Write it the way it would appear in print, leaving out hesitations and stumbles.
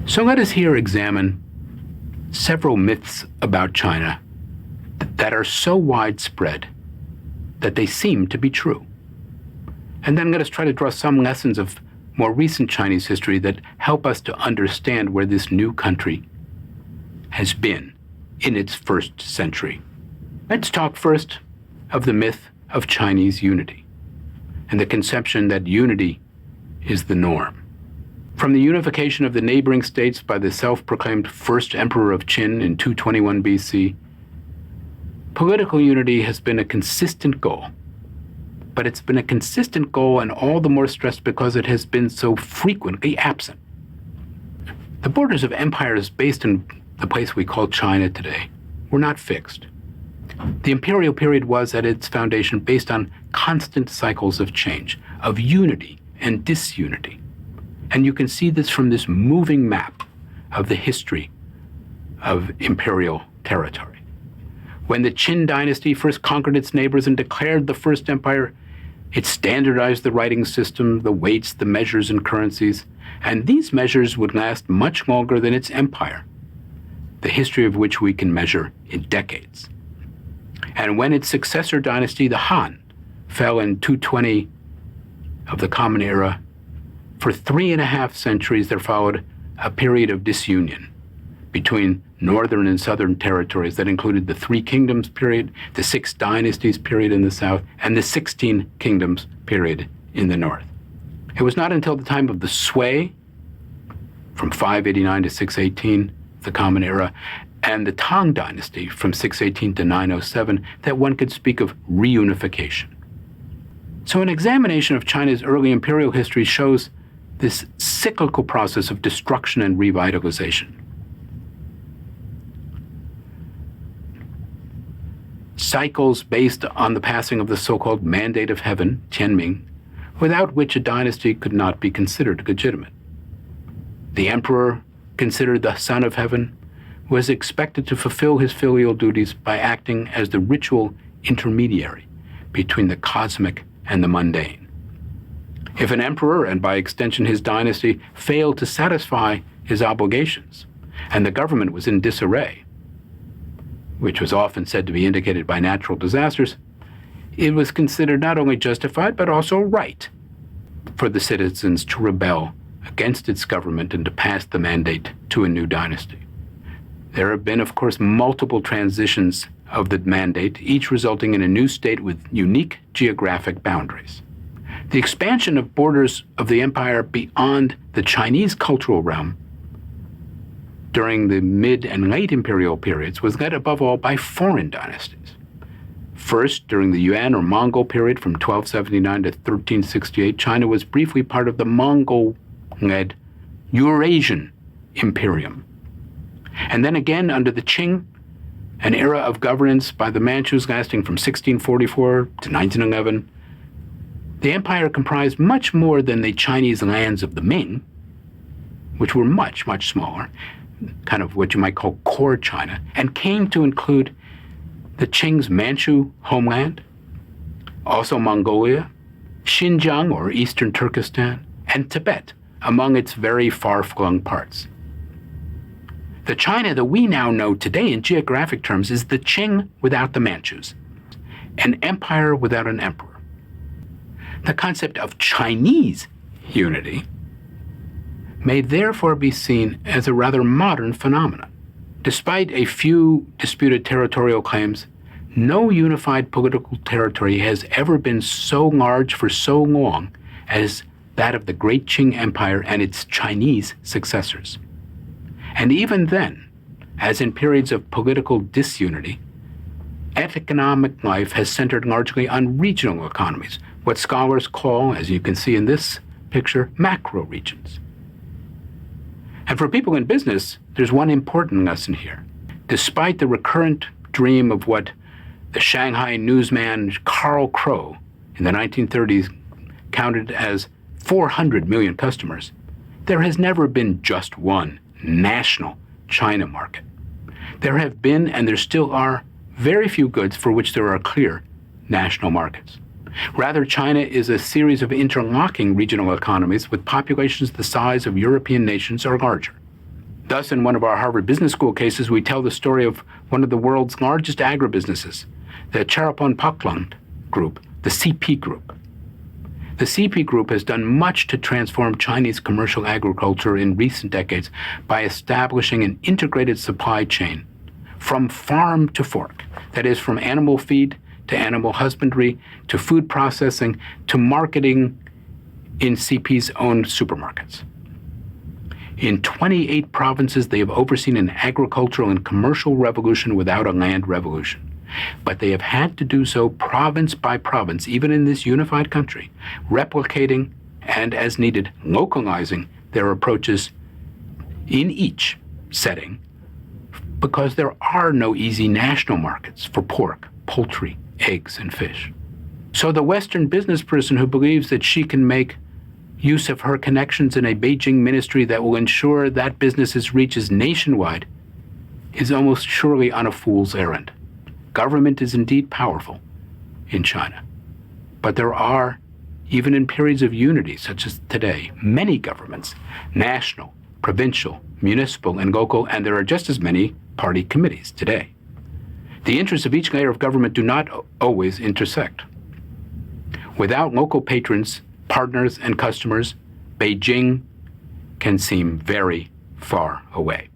So let us here examine several myths about China that are so widespread that they seem to be true. And then let us try to draw some lessons of more recent Chinese history that help us to understand where this new country has been in its first century. Let's talk first of the myth of Chinese unity and the conception that unity is the norm. From the unification of the neighboring states by the self-proclaimed first emperor of Qin in 221 BC, political unity has been a consistent goal. But it's been a consistent goal and all the more stressed because it has been so frequently absent. The borders of empires based in the place we call China today were not fixed. The imperial period was at its foundation based on constant cycles of change, of unity and disunity. And you can see this from this moving map of the history of imperial territory. When the Qin dynasty first conquered its neighbors and declared the first empire, it standardized the writing system, the weights, the measures, and currencies, and these measures would last much longer than its empire, the history of which we can measure in decades. And when its successor dynasty, the Han, fell in 220 of the Common Era, for 3.5 centuries there followed a period of disunion between northern and southern territories that included the Three Kingdoms period, the Six Dynasties period in the south, and the 16 Kingdoms period in the north. It was not until the time of the Sui, from 589 to 618, the Common Era, and the Tang Dynasty, from 618 to 907, that one could speak of reunification. So an examination of China's early imperial history shows this cyclical process of destruction and revitalization. Cycles based on the passing of the so-called Mandate of Heaven, Tianming, without which a dynasty could not be considered legitimate. The emperor, considered the son of heaven, was expected to fulfill his filial duties by acting as the ritual intermediary between the cosmic and the mundane. If an emperor, and by extension his dynasty, failed to satisfy his obligations, and the government was in disarray, which was often said to be indicated by natural disasters, it was considered not only justified but also right for the citizens to rebel against its government and to pass the mandate to a new dynasty. There have been, of course, multiple transitions of the mandate, each resulting in a new state with unique geographic boundaries. The expansion of borders of the empire beyond the Chinese cultural realm during the mid and late imperial periods was led above all by foreign dynasties. First, during the Yuan or Mongol period from 1279 to 1368, China was briefly part of the Mongol-led Eurasian Imperium. And then again under the Qing, an era of governance by the Manchus lasting from 1644 to 1911, the empire comprised much more than the Chinese lands of the Ming, which were much, much smaller, kind of what you might call core China, and came to include the Qing's Manchu homeland, also Mongolia, Xinjiang or Eastern Turkestan, and Tibet, among its very far-flung parts. The China that we now know today in geographic terms is the Qing without the Manchus, an empire without an emperor. The concept of Chinese unity may therefore be seen as a rather modern phenomenon. Despite a few disputed territorial claims, no unified political territory has ever been so large for so long as that of the Great Qing Empire and its Chinese successors. And even then, as in periods of political disunity, economic life has centered largely on regional economies, what scholars call, as you can see in this picture, macro regions. And for people in business, there's one important lesson here. Despite the recurrent dream of what the Shanghai newsman Carl Crow in the 1930s counted as 400 million customers, there has never been just one national China market. There have been, and there still are, very few goods for which there are clear national markets. Rather, China is a series of interlocking regional economies with populations the size of European nations or larger. Thus, in one of our Harvard Business School cases, we tell the story of one of the world's largest agribusinesses, the Cherepon-Pakland Group, the CP Group. The CP Group has done much to transform Chinese commercial agriculture in recent decades by establishing an integrated supply chain from farm to fork, that is, from animal feed to animal husbandry to food processing to marketing in CP's own supermarkets. In 28 provinces, they have overseen an agricultural and commercial revolution without a land revolution. But they have had to do so province by province, even in this unified country, replicating and, as needed, localizing their approaches in each setting, because there are no easy national markets for pork, poultry, eggs, and fish. So the Western business person who believes that she can make use of her connections in a Beijing ministry that will ensure that business's reach is nationwide is almost surely on a fool's errand. Government is indeed powerful in China, but there are, even in periods of unity such as today, many governments, national, provincial, municipal, and local, and there are just as many party committees today. The interests of each layer of government do not always intersect. Without local patrons, partners, and customers, Beijing can seem very far away.